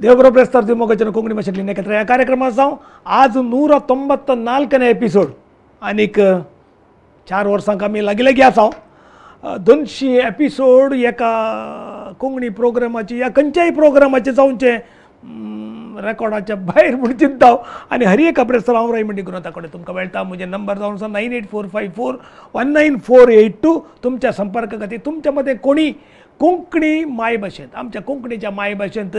ದೇವರ ಪ್ರಸ್ತಾರ ಮೊಗಚನ कोंकणी भाषेतली नेकत्र ह्या कार्यक्रमात जाऊ आज 194 एपिसोड आनीक 4 वर्सांक आमी लागीं आसाव 200 एपिसोड एका कोंकणी प्रोग्रामाची या खंयच्याय प्रोग्रामाचे जावचे रेकॉर्डाच्या भायर म्हूण चिंताव आनी हर एक प्रेसर हांव रायमंडी गुरता कडेन तुमकां मेळटा म्हजे नंबर जावन आसा 9845419482 तुमच्या संपर्क खातीर तुमच्या मदें कोणी कोंकणी माय भाशेंत आमच्या कोंकणीच्या माय भाशेंत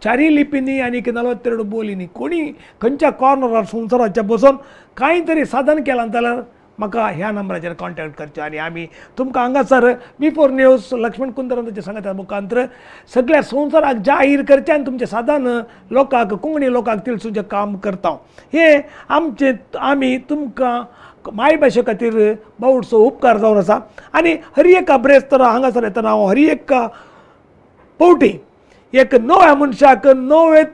चारी लिपींनी आनी 42 बोलींनी कोणी खंयच्या कॉर्नरार संवसाराच्या बसून कांय तरी साधन केलां जाल्यार म्हाका ह्या नंबराचेर कॉन्टॅक्ट करचें आनी आमी तुमकां हांगासर बिफोर न्यूज लक्ष्मण कुंदरांचे सांगता मुखांतर सगळ्या संवसाराक जाहीर करचें आनी तुमचें साधन लोकांक कोंकणी लोकांक तिळसूचें काम करता हे आमचे आमी तुमकां माय भाशे खातीर बावडसो उपकार जावन आसा आनी हर एका ब्रेस्तर हांगासर येतना हांव हर एका पावटी एक नव्या मनशाक नवें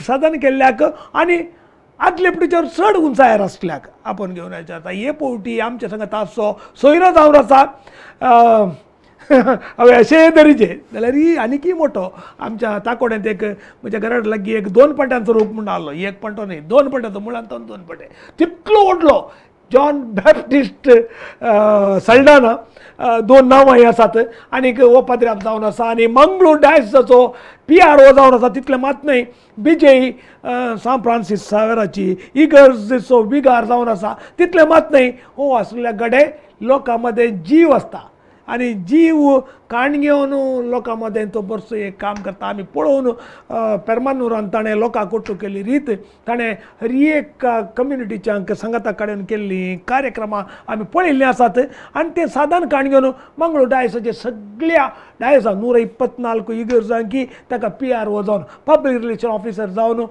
साधन केल्ल्याक आनी आदले पिढीचेर चड उंचायेर आसल्याक आपण घेवन येवचे आतां हे पावटी आमचे सांगात आसो सोयरो जावन आसा हांवें अशें तरेचे जाल्यार ही आनीकय मोठो आमच्या ताकोड्यांत एक म्हज्या घरा लागीं एक 2 पट्यांचो रूप म्हणून आसलो 1 पट्टो न्ही 2 पट्ट्याचो मुळांत 2 पट्टे तितलो व्हडलो जॉन बॅप्टिस्ट सल्डाना 2 नांवां आसात आनीक हो पाद्र्याप जावन आसा आनी मंगळूर डायसचो PRO जावन आसा तितले मात न्हय BJ सान फ्रांसीस सावेराची इगर्जचो विगार जावन आसा तितले मात न्हय हो आसलेल्या गडे लोकां मदें जीव आसता आनी जीव काण घेवन लोकां मदें तो बरसो एक काम करता आमी पळोवन पेरमानुरान ताणें लोकांक एकठो केल्ली रीत ताणें हर एक कम्युनिटीच्या संगता कडेन केल्ली कार्यक्रमां आमी पळयल्लीं आसात आनी तें साधन काण घेवन मंगळूर डायसाचे सगळ्या डायसा 124 इगर्जांकी ताका PRO जावन पब्लीक रिलेशन ऑफिसर जावन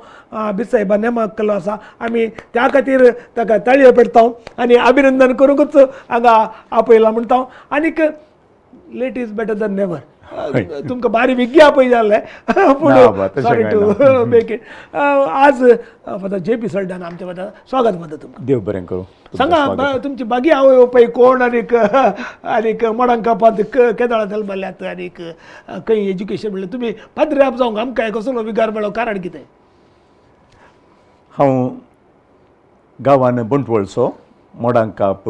बिसायबा नेमक केल्लो आसा आमी त्या खातीर ताका ताळयो पेटता आनी अभिनंदन करूंकच हांगा आपयलां म्हणटा आनीक late is better than never तुमकां बारी विज्ञा पळय जाल्ले पूण सॉरी टू मेक इट आज फादर JP सल्डान आमच्या मदा स्वागत म्हणटा तुमकां देव बरें करूं सांगा तुमची बागी आवय पळय कोण आनीक मडांक कापात केदाळा जल्मल्यात आनीक खंय एज्युकेशन म्हणलें तुमी पाद्र्याप जावंक आमकां कसलो विगार मेळ्ळो कारण कितें हांव गांवान बंटवळचो मोडांक काप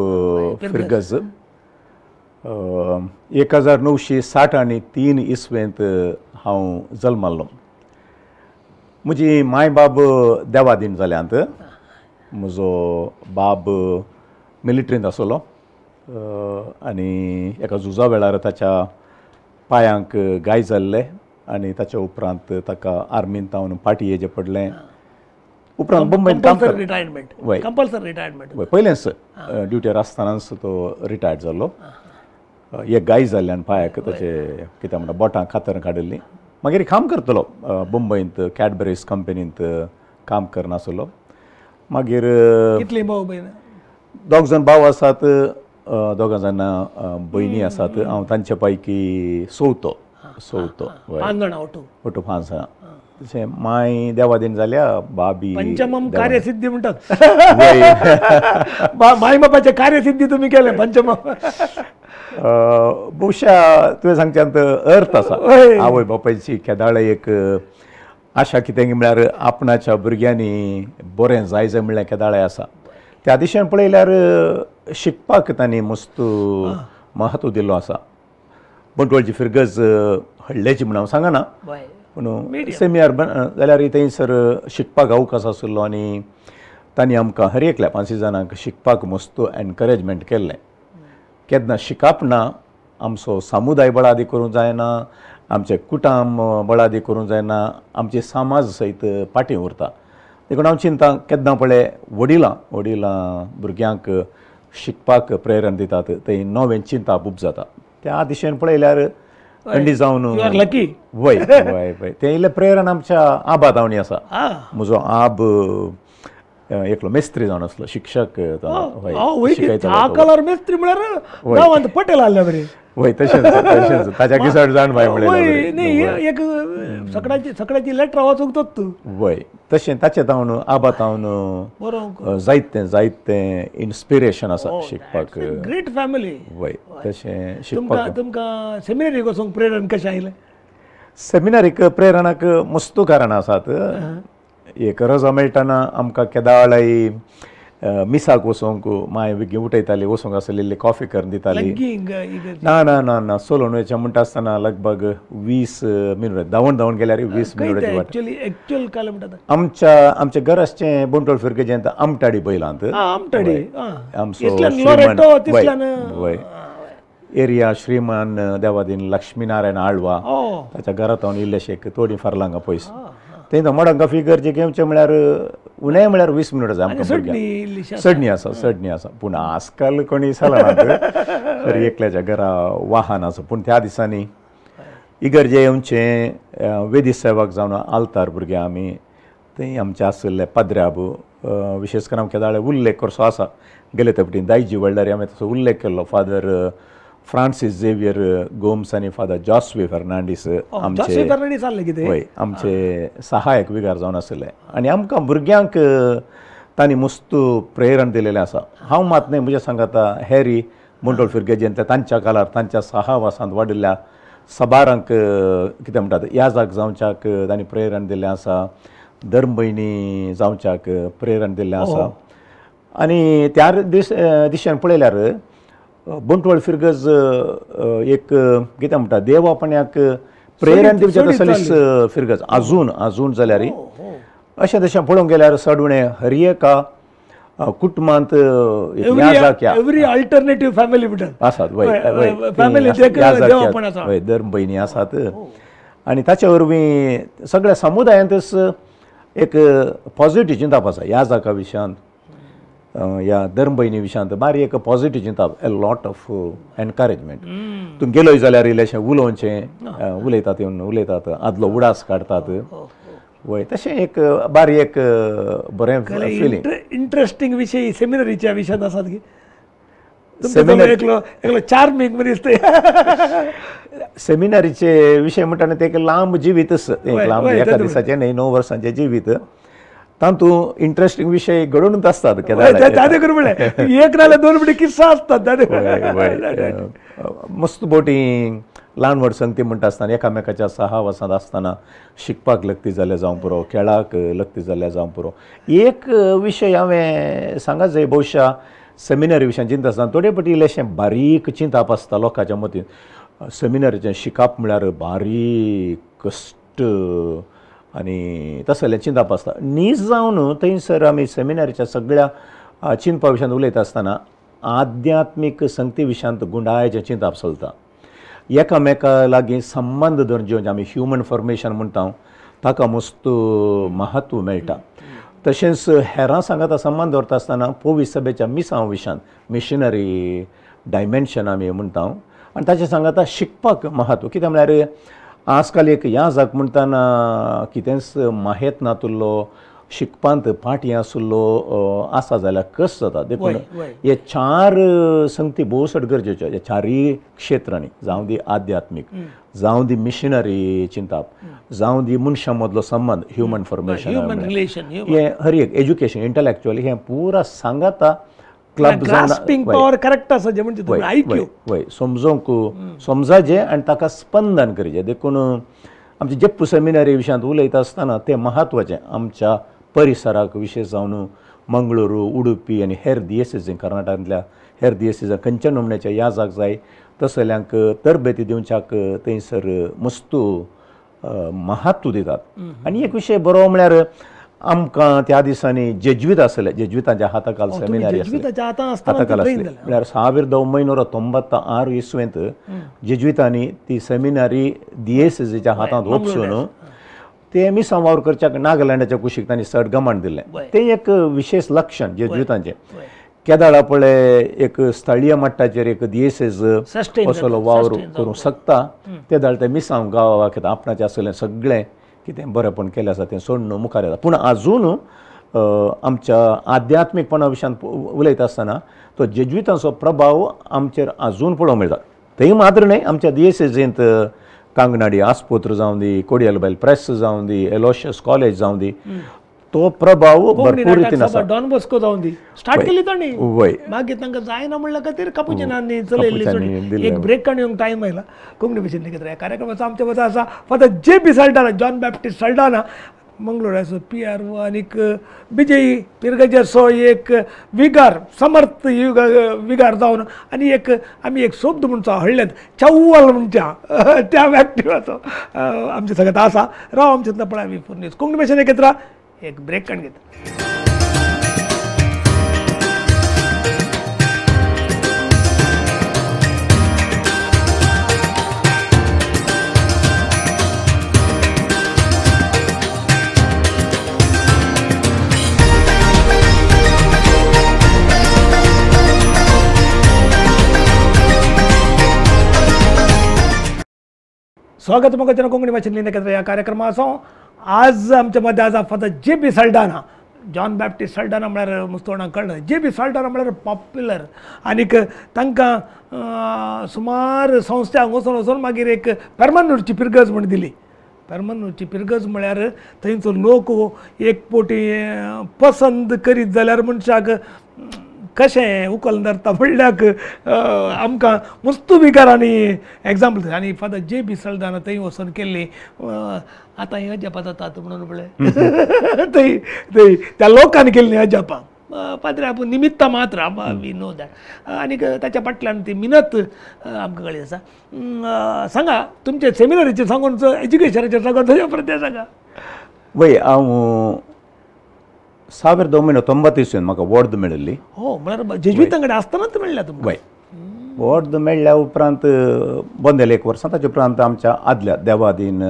फिरगज 1960 आनी 3 इसवेंत हांव जल्मल्लो म्हजी माय बाब देवादीन जाल्यांत म्हजो बाब मिलिट्रींत आसलो आनी एका झुजा वेळार ताच्या पांयांक गाय जाल्ले आनी ताच्या उपरांत ताका आर्मींत तावन पाटी हेजें पडलें उपरांत बंबईंत काम रिटायरमेंट वय पयलेंच ड्युटीर आसतनाच तो रिटायर्ड जालो एक गाय जाल्ल्यान पांयाक ताचे कितें म्हणटा बोटां खातर काडिल्लीं मागीर काम करतलो बंबईंत कॅडबरीज कंपनींत काम करनासलो मागीर कितलीं भाव भयण 2 जाण भाव आसात 2 जाण भयणी आसात हांव तांचे पैकी चवथो 5 जाणां ओटो 5 जाणां तशें माय देवादीन जाल्या बाबी पंचमम कार्यसिद्धी म्हणटात माय बापाचे कार्यसिद्धी तुमी केले पंचमम बहुशा तुवें सांगच्यांत अर्थ आसा आवय बापायची केदाळ एक आशा कितें म्हळ्यार आपणाच्या भुरग्यांनी बरें जायजें म्हणलें केदाळे आसा त्या दिशेन पळयल्यार शिकपाक तांणी मस्त महत्व दिल्लो आसा बंटवळची फिरगज हडलेची म्हण हांव सांगना पूण सेमियार जाल्यार थंयसर शिकपाक अवकाश आशिल्लो आनी तांणी आमकां हर एकल्या 5 जाणांक शिकपाक मस्त एनकरेजमेंट केल्लें केन्ना शिकप ना आमचो समुदाय बळादी करूं जायना आमचे कुटुंब बळादी करूं जायना आमचे समाज सयत फाटीं उरता देखून हांव चिंता केन्ना पळय वडिलां भुरग्यांक शिकपाक प्रेरण दितात थंय नवें चिंताप जाता त्या दिशेन पळयल्यार थंडी जावन वय तें इल्लें प्रेरण आमच्या आबा दावणी आसा म्हजो आब एकलो मेस्त्री जावन आसलो शिक्षक मेस्त्री म्हळ्यार पटेल आसले बरे वय तशेंच ताच्या किसड जाण बाय म्हळ्यार एक सकाळची लेटर वाचूंक तूं वय तशें ताचे तावन आबा तावन जायतें इन्स्पिरेशन आसा शिकपाक ग्रेट फॅमिली वय तशें शिकपाक तुमकां सेमिनरी वचूंक प्रेरण कशें आयलें सेमिनारीक प्रेरणाक मस्त कारणां आसात. एक रजा मेळटना आमकां केदाळाई मिसाक वचोंक माय बेगीन उठयताली, वचोंक आसलेली कॉफी करून दिताली. ना ना ना ना सोलोन वयचें म्हणटा आसतना लगभग 20 मिनट धांवून गेल्यार 20 मिनट. आमच्या घराचें बोंटोल फिरकेचें आमटाडी बैलांत एरिया श्रीमान देवादीन लक्ष्मीनारायण आळवा ताच्या घरांत हांव इल्लेशे थोडी फारलांगा पयस थंय मडंगा फिगर जे घेवचें म्हळ्यार उणें म्हळ्यार 20 मिनट जाय आमकां सडणी आसा पूण आजकाल कोणी चलनात खरी एकल्याच्या घरा वाहन आसा. पूण त्या दिसांनी इगर्जे येवचें वेदी सेवाक जावन आलतार भुरगे आमी थंय आमचे आसले पाद्र्याब विशेश करून आमच्या केदाळे उल्लेख करचो आसा. गेले तेवटेन दायजी वडल्यार हांवें तसो उल्लेख केल्लो. फादर फ्रांसीस झेवियर गोम्स आनी फादर जॉस्वे फर्नांडीस आमचे सहायक विगार जावन आसले आनी आमकां भुरग्यांक तांणी मस्त प्रेरण दिलेलें आसा. हांव मात न्हय म्हज्या सांगाता हेरी बोंटोल फिरगेजेन तांच्या काळार तांच्या सहवासांत वाडिल्ल्या सबारांक कितें म्हणटात याजाक जावच्याक तांणी प्रेरण दिल्लें आसा. धर्म भयणी जावच्याक प्रेरण दिल्लें आसा. आनी त्या दिशेन पळयल्यार बोंटवळ फिरगज एक कितें म्हणटा देवापण्याक प्रेरण दिवचें तसलीच फिरगज आजून जाल्यार अशें तशें पळोवंक गेल्यार सडवणे हर एका कुटुंबांत आसात धर्म भयणी आसात. आनी ताचे वरवीं सगळ्या समुदायांतच एक पॉझिटीव चिंतप आसा ह्या जाका विशयांत ह्या धर्म भयणी विशयांत बारी एक पॉझिटीव चिंतप ए लॉट ऑफ एनकरेजमेंट. तूं गेलोय जाल्यार इल्लेशें उलोवचें उलयतात आदलो उडास काडतात वय तशें एक बारी एक बरें फिलींग. इंट्रस्टींग विशय सेमिनरीच्या विशयांत आसात की एकलो चार्मींग मनीस सेमिनारीचे विशय म्हणटा ते एक लांब जिवीतच लांब एका दिसाचें न्हय 9 वर्सांचें जिवीत. तातूंत इंट्रस्टींग विशय घडोवनूच आसतात. एक नाल्यार 2 मिनट किस्सा आसतात. मस्त बोटींग ल्हान व्हड संगती म्हणटा आसतना एकामेकाच्या सहवासांत आसतना शिकपाक लक्ती जाल्यार जावं पुरो, खेळाक लक्ती जाल्यार जावं पुरो. एक विशय हांवें सांगत जाय भोवशा सेमिनारी विशयान चिंता आसतना थोडे फावटी इल्लेशें बारीक चिंतप आसता लोकांच्या मतीन. सेमिनारीचें शिकप म्हळ्यार बारीक कश्ट आनी तसलें चिंतप आसता. नीज जावन थंयसर आमी सेमिनारीच्या सगळ्या चिंतपा विशयान उलयता आसतना आध्यात्मीक संगती विशयांत गुंडाळाचें चिंतप चलता. एकामेका लागीं संबंद धरून जेवचे आमी ह्युमन फॉर्मेशन म्हणटा ताका मस्त महत्व मेळटा. तशेंच हेरां सांगता संबंद दवरता आसतना पोवीस सभेच्या मिसां विशयांत मिशनरी डायमेन्शन आमी म्हणटा आनी ताचे सांगता शिकपाक महत्व. कित्याक म्हळ्यार आजकाल एक ह्या जाग म्हणटाना कितेंच माहेत नातुल्लो शिकपांत फाटी आसुल्लो आसा जाल्यार कस जाता. देखून हे 4 संगती भोवसड गरजेच्यो ह्या 4 क्षेत्रांनी जावं दी आध्यात्मीक जावं दी मिशनरी चिंतप जावं दी मनशां मदलो संबंद ह्युमन फॉर्मेशन हें हर एक एज्युकेशन इंटलेक्च्युअल हें पुरा सांगता क्लब समजोवंक समजाचें आनी ताका स्पंदन करचें. देखून आमचे जेप्पू सेमिनारी विशयांत उलयता आसतना तें म्हत्वाचें. आमच्या परिसराक विशेश जावन मंगळूरू उडुपी आनी हेर दिएसीज कर्नाटकांतल्या हेर दिएसीज खंयच्या नमण्याच्या ह्या जाग जाय तसल्यांक तरबेती दिवच्याक थंयसर मस्त महत्व दितात. आनी एक विशय बरो म्हळ्यार आमकां त्या दिसांनी जेजुवीत आसले जेजुवीतांच्या हाताखाल सेमिनारी हाताखाल आसली म्हळ्यार 1996 इसवेंत जेजुवीतांनी ती सेमिनारी दिएसीजीच्या हातांत ओपसून ते मिसां वावर करच्याक नागालँडाच्या कुशीक तांणी चड गमण दिलें. तें एक विशेष लक्षण जेजुवीतांचें. केदाळा पळय एक स्थळीय मट्टाचेर एक दिएसीज असलो वावर करूंक शकता. केदाळ ते मिसां गांवाक आपणाचें आसलें सगळें कितें बरेंपण केलें आसा तें सोडून मुखार येता. पूण आजून आमच्या आध्यात्मीकपणा विशयांत उलयता आसतना तो जेजुवीतांचो प्रभाव आमचेर आजून पळोवंक मेळटा. थंय मात्र न्हय आमच्या दिएसीजींत कांगनाडी आस्पोत्र जावं दी कोडियलबायल प्रेस जावं दी एलोशियस कॉलेज जावं दी तो प्रभाव कोंकणी भरपूर नाटक रितीन सभा आसा डॉन बॉस्को जावन दी स्टार्ट केली तांणी वय मागीर तांकां जायना म्हणल्या खातीर कापुचिनांनी चलयल्ली कापुचिनांनी सोडली. दिल्लें. एक ब्रेक काडून येवंक टायम आयला कोंकणी भाशेन लेगीत ह्या कार्यक्रमाचो आमच्या मतां आसा father J B. Saldanha John Baptist Saldanha मंगळुराचो PRO आनीक विजयी पिरगजेचो एक विगार समर्थ विगार जावन आनी एक आमी एक शब्द म्हणचो हळ्ळेंत चव्वल म्हणच्या त्या व्यक्तिवाचो आमच्या सगळ्यात आसा राव आमच्या पळय फोन न्यूज कोंकणी भाशेन एकत्र एक ब्रेक काडून घेता. स्वागत मग कोंकणी भाशेन लेखक ह्या कार्यक्रमाचो आज आमच्या मध्य आसा father J B. Saldanha John Baptist Saldanha म्हळ्यार मुस्तोडांक कळना जे.बी. साल्ढाणा म्हळ्यार पॉप्युलर आनीक तांकां सुमार संस्थांक वचून मागीर एक पेर्मनंटची पिरगज म्हण दिली. पेर्मनंटची पिरगज म्हळ्यार थंयचो लोक एक पोटी पसंद करीत जाल्यार मनशाक कशें उखल धरता म्हणल्याक आमकां मुस्तू विकारांनी एग्जाम्पल आनी फादर जे.बी. साल्ढाणा थंय वचून केल्ली आतां ही अजापां जातात म्हणून पळय थंय त्या लोकांनी केल्ली अजापां पाद्रे आपूण निमित्त मात्र वी नो दॅट आनीक ताच्या फाटल्यान ती मिनत आमकां कळ्ळी आसा. सांगा तुमचे सेमिनारीचेर सांगून एज्युकेशनाचेर सांगून थंय परत सांगा. वय हांव 1990 म्हाका वर्द मेळिल्ली. हो म्हळ्यार जेजुइतां कडेन आसतनाच मेळ्ळ्या तुमकां. वय वर्द मेळ्ळ्या उपरांत बंदेल 1 वर्सां ताचे उपरांत आमच्या आदल्या देवादीन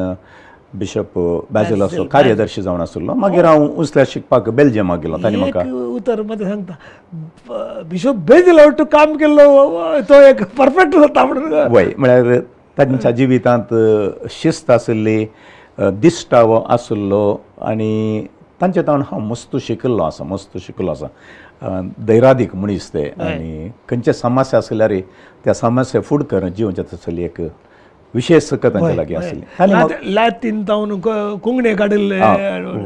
बिशप बॅजिलाचो कार्यदर्शी जावन आशिल्लो. मागीर हांव उसल्यार शिकपाक बेल्जियमाक गेलो. तांणी म्हाका उतर मध्ये सांगता बिशप बेजिला तूं काम केल्लो तो एक परफेक्ट जाता म्हणून. वय म्हळ्यार तांच्या जिवितांत शिस्त आशिल्ली दिश्टावो आशिल्लो आनी तांचे तावन हांव मस्त शिकिल्लो आसा धैर्यादीक मनीस ते आनी खंयचे समस्या आसल्यार त्या समस्या फूड करन जिवनाची आसली एक विशेष सकत तांचे लागीं आसली. लॅटीन जावन कोंकणी काडिल्ले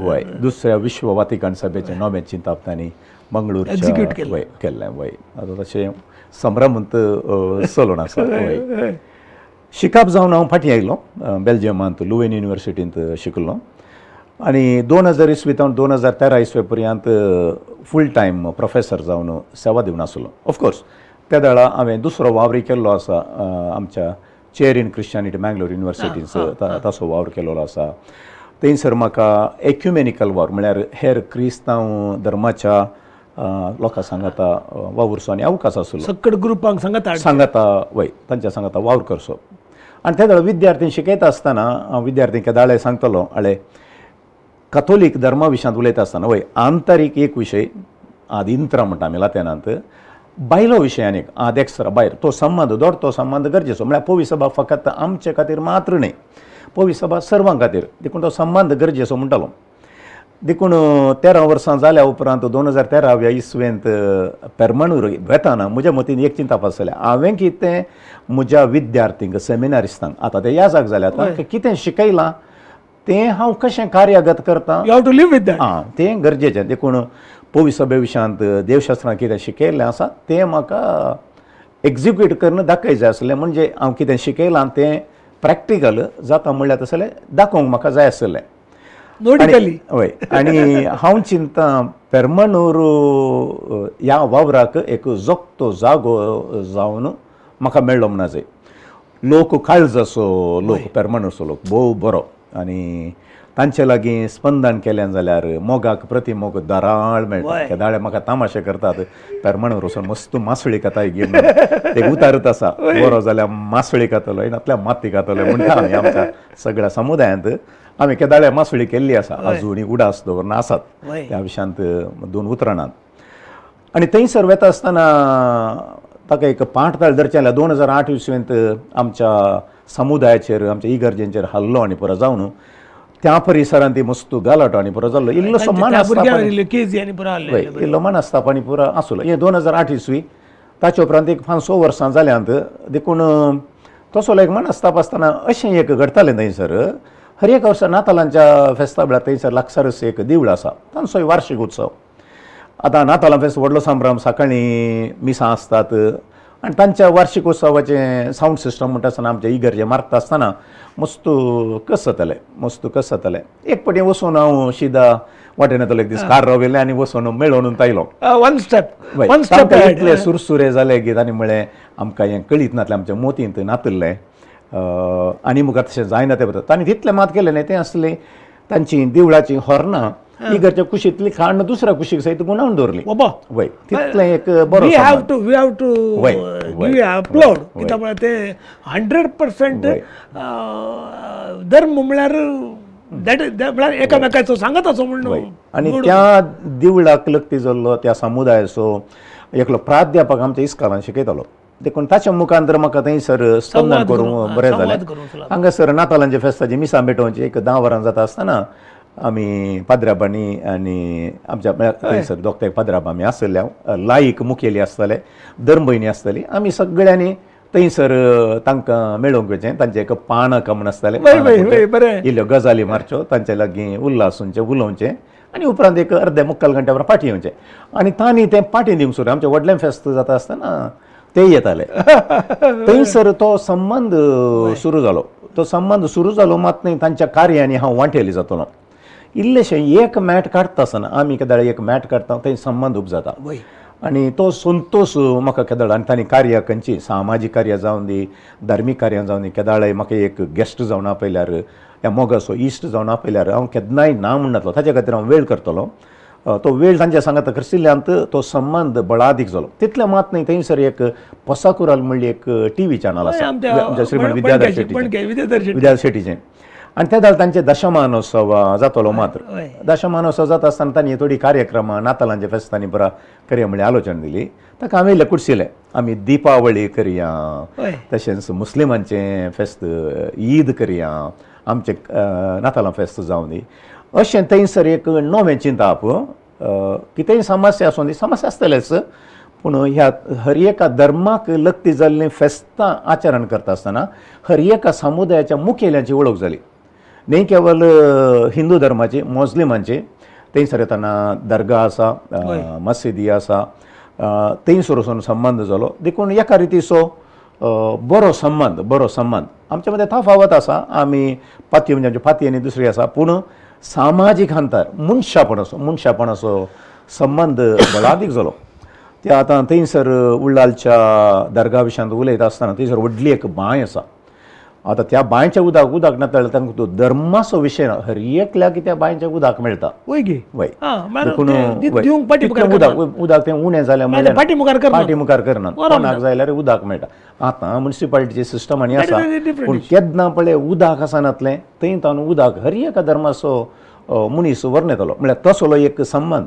वय दुसऱ्या विश्व वातिकण सभेचे 9वें चिंताप तांणी मंगळूरच्या वय केल्लें. वय आतां तशें संभ्रमंत चलून आसा. वय शिकप जावन हांव फाटीं आयलो बेल्जियमांत लुवेन युनिवर्सिटींत शिकलो आनी 2000 इसवींत 2013 इसवी पर्यंत फूल टायम प्रोफेसर जावन सेवा दिवन आसलो. ऑफकोर्स त्या वेळा हांवें दुसरो वावरी केल्लो आसा आमच्या चेअर इन क्रिश्चियनिटी मँगलोर युनिवर्सिटीन तसो वावर केल्लो आसा. थंयसर म्हाका एक्युमेनिकल वावर म्हळ्यार हेर क्रिस्तांव धर्माच्या लोकां सांगाता वावुरचो आनी अवकाश आसलो. सकट ग्रुपांक सांगाता वय तांच्या सांगाता वावर करचो. आनी त्या वेळा विद्यार्थी शिकयता आसतना हांव विद्यार्थ्यांक दाळे सांगतलो आळे कथोलीक धर्मा विशयांत उलयता आसतना वय आंतरीक एक विशय आदिंत्रा म्हणटा आमी लातेनांत बायलो विशयान एक आदेक्सरा भायर तो संबंद दोड तो संबंद गरजेचो म्हळ्यार पवी सभा फकत आमचे खातीर मात्र न्ही पवी सभा सर्वां खातीर देखून तो संबंद गरजेचो म्हणटालो. देखून 13 वर्सां जाल्या उपरांत 2013 इसवेंत पेर्मनूर वेताना म्हज्या मतीन एक चिंता आसलें हांवें कितें म्हज्या विद्यार्थींक सेमिनारिस्टांक आतां ते याजाक जाल्यात तांकां कितें शिकयलां तें हांव कशें कार्यागत करतां you have to live with that. तें गरजेचें. देखून पवी सभे विशयांत देवशास्त्रांत कितें शिकयल्लें आसा तें म्हाका एग्जिक्यूट करून दाखय जाय आसलें. म्हणजे हांव कितें शिकयलां तें प्रॅक्टिकल जाता म्हणल्यार तसलें दाखोवंक म्हाका जाय आसलें. हय आनी हांव चिंतां पेर्मनूर ह्या वावराक एक जोगतो जागो जावन म्हाका मेळ्ळो म्हणा जाय. लोक काळज असो लोक पेर्मनूरचो लोक भोव बरो आनी तांचे लागीं स्पंदन केलें जाल्यार मोगाक प्रतिमोग दाराळ मेळटा. केदाळे म्हाका तमाशे करतात पेर्मनूर वचून मस्त मासळी काताय घेवन एक उतारत आसा बरो जाल्यार मासळी कातलो इनातल्या माती कातलो म्हणटा आमी आमच्या सगळ्या समुदायांत आमी केदाळे मासळी केल्ली आसा आजुनी उडास दवरून आसात त्या विशयांत 2 उतरणांत. आनी थंयसर वेता आसतना ताका एक पाठताळ धरचें जाल्यार 2008 इसवेंत आमच्या समुदायाचेर आमच्या इगर्जेंचेर हल्लो आनी पुरो जावन त्या परिसरांत ती मस्त गालटो आनी पुरो जाल्लो. इल्लोसो मनस्ताप आनी पुरो आसलो. हें 2008 इसवी. ताचे उपरांत एक 5 वर्सां जाल्यांत देखून तसो एक मनस्ताप आसतना अशें एक घडतालें थंयसर हर एक वर्सा नातालांच्या फेस्ता वेळार थंयसर लागसारच एक देवूळ आसा तांचोय वार्षिक उत्सव. आतां नातालां फेस्त व्हडलो संभ्रम, सकाळीं मिसां आसतात आनी तांच्या वार्षिक उत्सवाचें सावंड सिस्टम म्हणटा आसतना आमच्या इगर्जे मारता आसतना मस्त कस जातालें. एक पटी वचून हांव शिदा वाटेन येतलो एक दीस कार रावयलें आनी वचून मेळोन आयलो. वन स्टेप इतले सुरसुरे जाले की तांणी म्हळें आमकां हें कळीत नातलें, आमच्या मोतींत नातल्लें आनी मुखार तशें जायना तें बद्दल तांणी तितलें मात केलें न्ही. तें आसलें तांची देवळाची horनां इगर्च्या कुशींतली खाण दुसऱ्या कुशीक सयत गुंडावन दवरली. वय तितलें एक बरो we have to give upload कित्याक म्हळ्यार ते 100% धर्म म्हळ्यार म्हळ्यार एकामेकाचो सांगत असो म्हणून. आनी त्या देवळाक लक्ती जाल्लो त्या समुदायाचो एकलो प्राध्यापक आमच्या इस्कॉलान शिकयतालो. देखून ताच्या मुखांतर म्हाका थंयसर स्पंदन करूंक बरें जालें. हांगासर नातालांच्या फेस्ताची मिसां भेटोवची एक 10 वरां जाता आसतना आमी पाद्राबांनी आनी आमच्या थंयसर दोगताय पाद्राबा आमी आसले, लायक मुखेली आसताले, धर्म भयणी आसताली. आमी सगळ्यांनी थंयसर तांकां मेळोवंक वचचें. तांचें एक पानाक म्हण आसतालें, इल्ल्यो गजाली मारच्यो, तांचे लागीं उल्हासूंचें उलोवचें आनी उपरांत एक अर्दे मुक्काल घंटे वरां फाटी येवचें. आनी तांणी तें पाटी दिवंक सुरू. आमचें व्हडलें फेस्त जाता आसतना ते येताले. थंयसर तो संबंद सुरू जालो. तो संबंद सुरू जालो मात न्ही तांच्या कार्यांनी हांव वांटेली जातलो. इल्लेशें एक मॅट काडटा आसतना आमी केदाळ एक मॅट काडटा थंय संबंद उब जाता आनी तो संतोश म्हाका केदाळ. आनी तांणी कार्यां खंयची सामाजीक कार्यां जावन दी, धार्मीक कार्यां जावन दी. केदाळे म्हाका एक गेस्ट जावन आपयल्यार या मोगाचो इश्ट जावन आपयल्यार हांव केन्नाय ना म्हणनातलो. ताचे खातीर हांव वेळ करतलो. तो वेळ तांच्या सांगात करशिल्ल्यांत तो संबंद बळादीक जालो. तितलें मात न्ही थंयसर एक पसाकुराल म्हणली एक TV चॅनल आसा आमच्या श्रीमंत विद्याधर शेट्टीचें. आनी त्या दाल तांचे दशमानोत्सव जातलो. मात्र दशमानोत्सव जाता आसतना तांणी थोडी कार्यक्रमां नातालांच्या फेस्तांनी बरा करया म्हणली आलोचना दिली. ताका हांवें इल्लें कुडसिलें आमी दिपावळी करया, तशेंच मुस्लिमांचें फेस्त ईद करया, आमचें नातालां फेस्त जावन दी अशें थंयसर एक नवें चिंतप. कितेंय समस्या आसूं दी, समस्या आसतलेच, पूण ह्या हर एका धर्माक लक्ती जाल्लीं फेस्तां आचरण करता आसतना हर एका समुदायाच्या मुखेल्यांची वळख जाली. न्ही केवल हिंदू धर्माची, मुस्लिमांची. थंयसर येतना दर्गा आसा, मसिदी आसा, थंयसर वचून संबंद जालो. देखून एका रितीचो बरो संबंद आमचे मदें तफावत आसा. आमी पातयो म्हणजे आमची फाती आनी दुसरी आसा, पूण सामाजीक अंतर मनशापणाचो संबंद बळादीक जालो. ते आतां थंयसर उल्लालच्या दर्गा विशयांत उलयता आसतना थंयसर व्हडली एक बांय आसा. आतां त्या बांयच्या उदक नाताळ्यार तांकां तो धर्माचो विशय ना, हर एकल्याक त्या बांयच्या उदक मेळटा. वय देखून उदक तें उणें जालें म्हणल्यार फाटीमुखार करनात, कोणाक जाय जाल्यार उदक मेळटा. आतां म्युनिसिपालिटीचे सिस्टम आनी आसा, पूण केन्ना पळय उदक आसनातलें थंय तावन उदक हर एका धर्माचो मनीस व्हरून येतलो. म्हळ्यार तसलो एक संबंद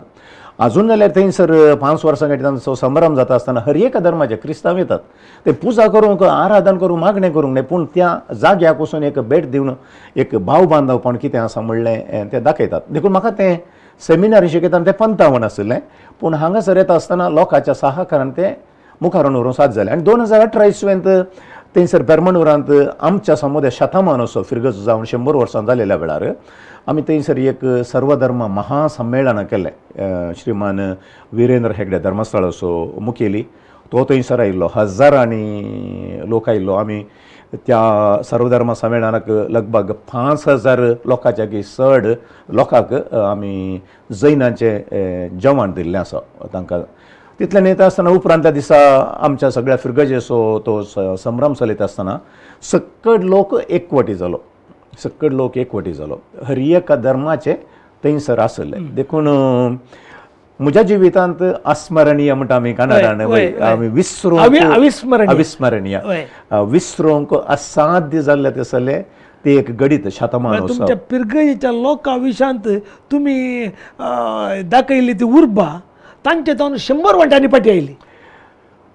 अजून जाल्यार थंयसर 5 वर्सां गाठी तांचो संभ्रम जाता आसतना हर एका धर्माचे क्रिस्तांव येतात. ते पुजा करूंक, आराधन करूंक, मागणें करूंक न्ही, पूण त्या जाग्याक वचून एक भेट दिवन एक भाव बांदवपण कितें आसा म्हणलें तें दाखयतात. देखून म्हाका तें सेमिनारी शिकयतना तें 55 आसलें, पूण हांगासर येता आसतना लोकांच्या सहकारान तें मुखार व्हरूंक साद जालें. आनी 2018 थंयसर पेरमनूरांत आमच्या समुदाय शतमानोत्सव फिरगत जावन 100 वर्सां जालेल्या वेळार आमी थंयसर एक सर्वधर्म महासम्मेलन केल्लें. श्रीमान विरेंद्र हेगडे धर्मस्थळाचो मुखेली तो थंयसर आयिल्लो, हजारांनी लोक आयिल्लो. आमी त्या सर्वधर्म संमेलनाक लगभग 5000 लोकांच्या चड लोकांक आमी जैनांचें जेवण दिल्लें आसा तांकां. तितलें न्हयता आसतना उपरांत त्या दिसा आमच्या सगळ्या फिरगजेचो तो संभ्रम चलयता आसतना सकड लोक एकवटी जालो. हर एका धर्माचे थंयसर आसले. देखून म्हज्या जिवितांत अस्मरणीय म्हणटा आमी कन्नडान, आमी अविस्मरणीय विसरूंक असाध्य जाल्लें ते जालें ते एक गडीत शतमानोत्सव. तुमच्या पिरगयेच्या लोकां विशांत तुमी दाखयली ती उर्बा तांचे तावन 100 वंटांनी पाटी आयली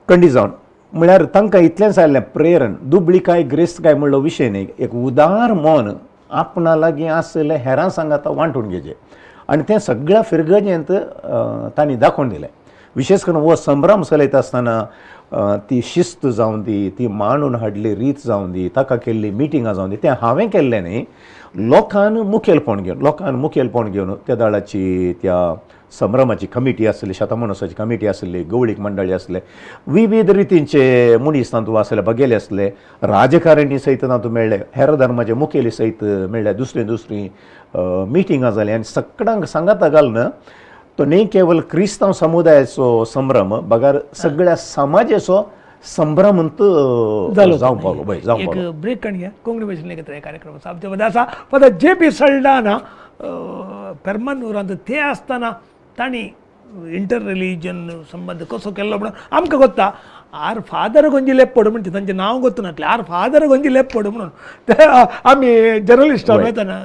कंडी जावन. म्हळ्यार तांकां इतलेंच जाल्लें प्रेरण दुबळी काय ग्रेस्त काय म्हणलो विशय न्ही, एक उदार मन आपणा लागीं आसलें हेरां सांगात वांटून घेवचें आनी तें सगळ्या फिरगजेंत तांणी दाखोवन दिलें. विशेश करून हो संभ्रम चलयता आसतना ती शिस्त जावन दी, ती मांडून हाडली रीत जावन दी, ताका केल्ली मिटिंगां जावन दी, तें हांवें केल्लें न्ही, लोकांन मुखेलपण घेवन त्या दळाची त्या संभ्रमाची कमिटी आसली, शतमानोत्सवाची कमिटी आसली, गवळीक मंडळी आसले, विविध रितींचे मनीस तातूंत आसले, बगेले आसले, राजकारणी सयत तातूंत मेळ्ळे, हेर धर्माचे मुखेली सयत मेळ्ळे, दुसरी मिटिंगां जाली आनी सगळ्यांक सांगाता घालून तो न्ही केवळ क्रिस्तांव समुदायाचो संभ्रम बगार सगळ्या समाजाचो संभ्रमंत जावं पावलो. एक ब्रेक काडया कोंकणी भाशेन लेगीत हे कार्यक्रम आमच्या मध्ये आसा फक्त JP सल्डाना पेरमानूरांत ते आसतना तांणी इंटर रिलीजन संबंध कसो केल्लो म्हणून आमकां कोत्ता आर फादर गोंजी लेपड म्हणजे तांचें नांव गोत्तू नासलें आर फादर गोंजी लेपड म्हणून ते आमी जर्नलिस्टां मेळतना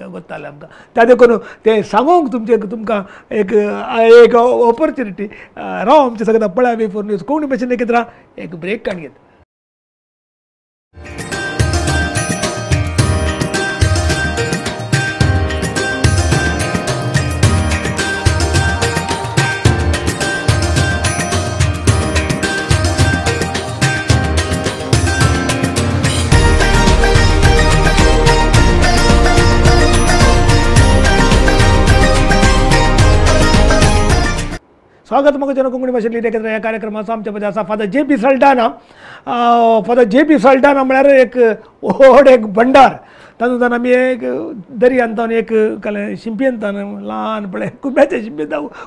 गोत्ताले आमकां त्या देखून ते सांगूंक तुमकां एक ऑपॉर्च्युनिटी राव आमचे सगळ्या पळया V4 न्यूज कोंकणी भाशेन लेगीत एक ब्रेक काडयेत. स्वागत मग कोंकणी भाशेंतली एकत्र ह्या कार्यक्रमाचो आमच्या मध्ये आसा father JP Saldanha. Father JP Saldanha म्हळ्यार एक व्हड एक भंडार तातूंतल्यान आमी एक दरी आनता एक शिंपी आनता ल्हान पळय कुब्याचे शिंपी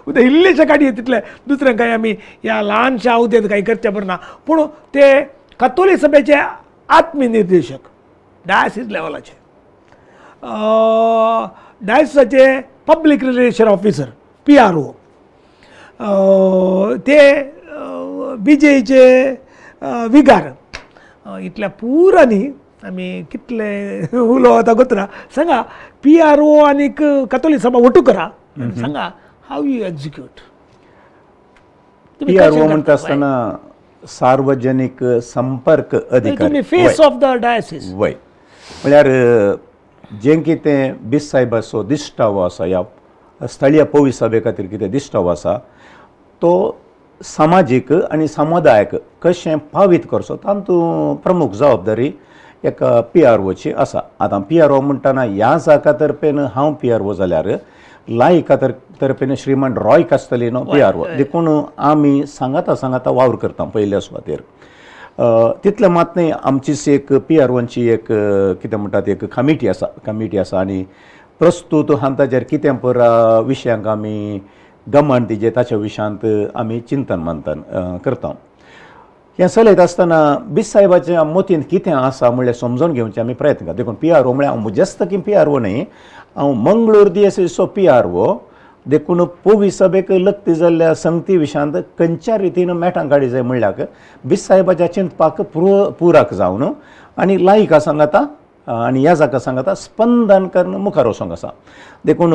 उदक इल्लेशे काडये तितले दुसऱ्यांक काय आमी ह्या ल्हानशा अवधेंत काही करचें पडना पूण ते कातोलीक सभेचे आत्मीय निर्देशक डायसिस लेवलाचे डायसिसाचे पब्लीक रिलेशन ऑफिसर PRO ते BJचे विगार इतल्या पुरांनी आमी कितले उलो वता गोत्रा सांगा PRO आनीक कातोलीक सभा वटू करा सांगा हाव यू एक्झिक्यूट. PRO म्हणटा आसतना सार्वजनिक संपर्क अधिकारी फेस ऑफ द डायसिस वय म्हळ्यार जें कितें बिस साहेबाचो दिश्टावो आसा ह्या स्थळीय पवित्र सभे खातीर कितें दिश्टावो आसा तो सामाजीक आनी समुदायाक कशें पावीत करचो तातूंत प्रमुख जबाबदारी एका PROची आसा. आतां PRO म्हणटना ह्या जाका तर्फेन हांव PRO जाल्यार लायका तर्फेन श्रीमान रॉय कास्तलिनो PRO देखून आमी सांगाता वावर करता पयल्या सुवातेर. तितले मात न्ही आमचीच एक PROची एक कितें म्हणटात एक कमिटी आसा आनी प्रस्तूत हांव ताचेर कितें पुरा विशयांक आमी गमन दिजे ताच्या विशयांत आमी चिंतन मंथन करता. हें चलयत आसतना बिस साहेबाच्या मतीन कितें आसा म्हणल्यार समजून घेवचें आमी प्रयत्न करता. देखून PRO म्हळ्यार हांव मुजस्त की PRO न्ही हांव मंगळूर DSSचो PRO देखून पवित्र सभेक लक्ती जाल्ल्या संगती विशयांत खंयच्या रितीन मेटां काडी जाय म्हणल्यार बिस साहेबाच्या चिंतपाक पुराक जावन आनी लायका सांगाता आनी ह्या जाका सांगाता स्पंदन करून मुखार वचोंक आसा. देखून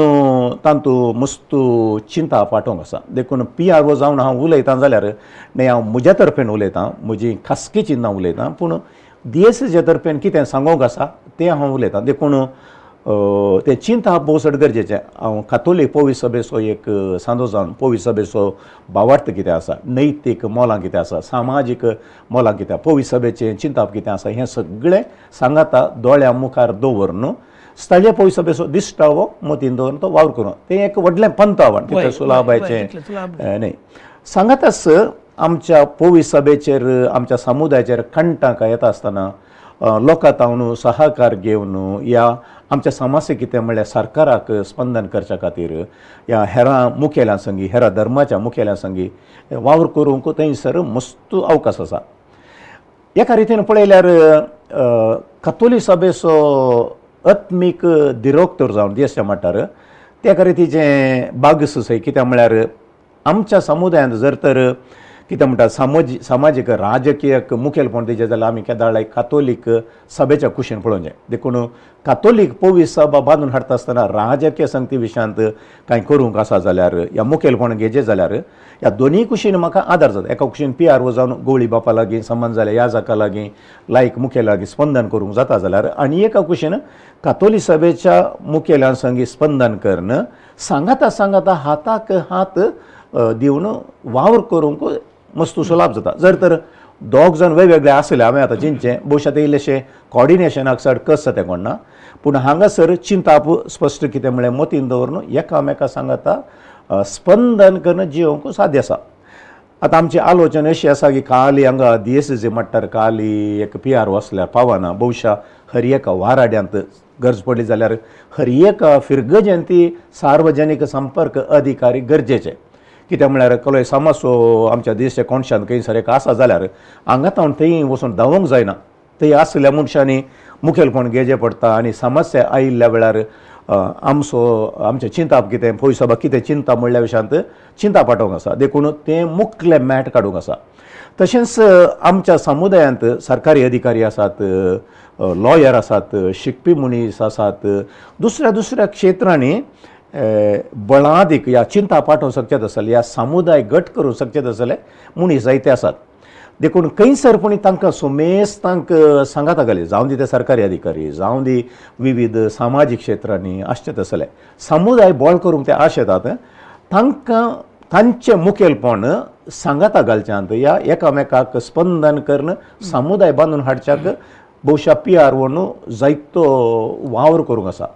तातूंत मस्तू चिंता पाठोवंक आसा. देखून PRO जावन हांव उलयतां जाल्यार न्ही हांव म्हज्या तर्फेन उलयतां म्हजी खासगी चिंतां उलयतां पूण DSSच्या तर्फेन कितें सांगोंक आसा तें हांव उलयतां. देखून तें चिंता बोसड गरजेचें. हांव कातोलीक पवित्र सभेचो एक सांदो जावन पवित्र सभेचो भावार्थ कितें आसा, नैतीक मोलां कितें आसा, सामाजीक मोलां कितें आसा, पवित्र सभेचें चिंताप कितें आसा हें सगळें सांगाता दोळ्या मुखार दवरून स्थळीय पवित्र सभेचो दिश्टावो मतीन दवरून तो वावर करूं तें एक व्हडलें पंथ आव्हान कितें सुलाभाचें न्ही. सांगाताच आमच्या पवित्र सभेचेर आमच्या समुदायाचेर खंटांक येता आसतना लोकां तावन सहकार घेवन ह्या आमच्या समस्या कितें म्हणल्यार सरकाराक स्पंदन करच्या खातीर ह्या हेरां मुखेल्यां संगी हेरां धर्माच्या मुखेल्यां संगी वावर करूंक थंयसर मस्त अवकाश आसा. एका रितीन पळयल्यार कातोलीक सभेचो आत्मीक दिरोक्तर जावन दिसच्या मट्टार त्या रितीचें बागसय कित्याक म्हळ्यार आमच्या समुदायांत जर तर कितें म्हणटा सामाजीक राजकीय मुखेलपण दिजें जाल्यार आमी केदाळ कातोलीक सभेच्या कुशीन पळोवचें. देखून कातोलीक पवित्र सभा बांदून हाडटा आसतना राजकीय संगती विशयांत कांय करूंक आसा जाल्यार या मुखेलपण घेजें जाल्यार ह्या दोनूय कुशीन म्हाका आदार जाता. एका कुशीन PRO जावन गवळी बापा लागीं संबंद जाल्या ह्या जाका लागीं लायक मुखेल्या लागीं स्पंदन करूंक जाता जाल्यार आनी एका कुशीन कातोलीक सभेच्या मुखेल्यां संगी स्पंदन करून सांगाता हाताक हात दिवन वावर करूंक मस्त सुलाभ जाता. जर तर दोग जण वेगवेगळे आसले हांवें आतां चिंतचें भोवशा ते इल्लेशें कॉर्डिनेशनाक चड कस तें कोणना पूण हांगासर चिंताप स्पश्ट कितें म्हळ्यार मतीन दवरून एकामेका सांगता स्पंदन करून जियोवंक साध्य आसा. आतां आमची आलोचना अशी आसा की काली हांगा DSC म्हणटार काली एक PRO आसल्यार पावना भोवशा हर एका वाराड्यांत गरज पडली जाल्यार हर एका फिरगजेंती सार्वजनीक संपर्क अधिकारी गरजेचे. कित्याक म्हळ्यार कसलोय समस्यो आमच्या देशाच्या कोणशान खंय सर एक आसा जाल्यार हांगा तावन थंय वचून धांवूंक जायना. थंय आसल्या मनशांनी मुखेलपण घेवचें पडटा आनी समस्या आयिल्ल्या वेळार आमचें चिंताप कितें पयसो कितें चिंता म्हणल्या विशयांत चिंता पाठोवंक आसा देखून तें मुख्य मॅट काडूंक आसा. तशेंच आमच्या समुदायांत सरकारी अधिकारी आसात, लॉयर आसात, शिकपी मनीस आसात, दुसऱ्या दुसऱ्या क्षेत्रांनी बळादीक ह्या चिंता पाठोवंक शकचेत आसले ह्या समुदाय गट करूंक शकचेत आसले मनीस जायते आसात. देखून खंयसरपणी तांकां सुमेस तांकां सांगात घाली जावं दी ते सरकारी अधिकारी जावं दी विविध सामाजीक क्षेत्रांनी आसचेत आसले समुदाय बळ करूंक ते आशेतात. तांकां तांचें मुखेलपण सांगाता घालच्यांत ह्या एकामेकाक स्पंदन करून समुदाय बांदून हाडच्याक भोवशा PRO न्हू जायतो वावर करूंक आसा.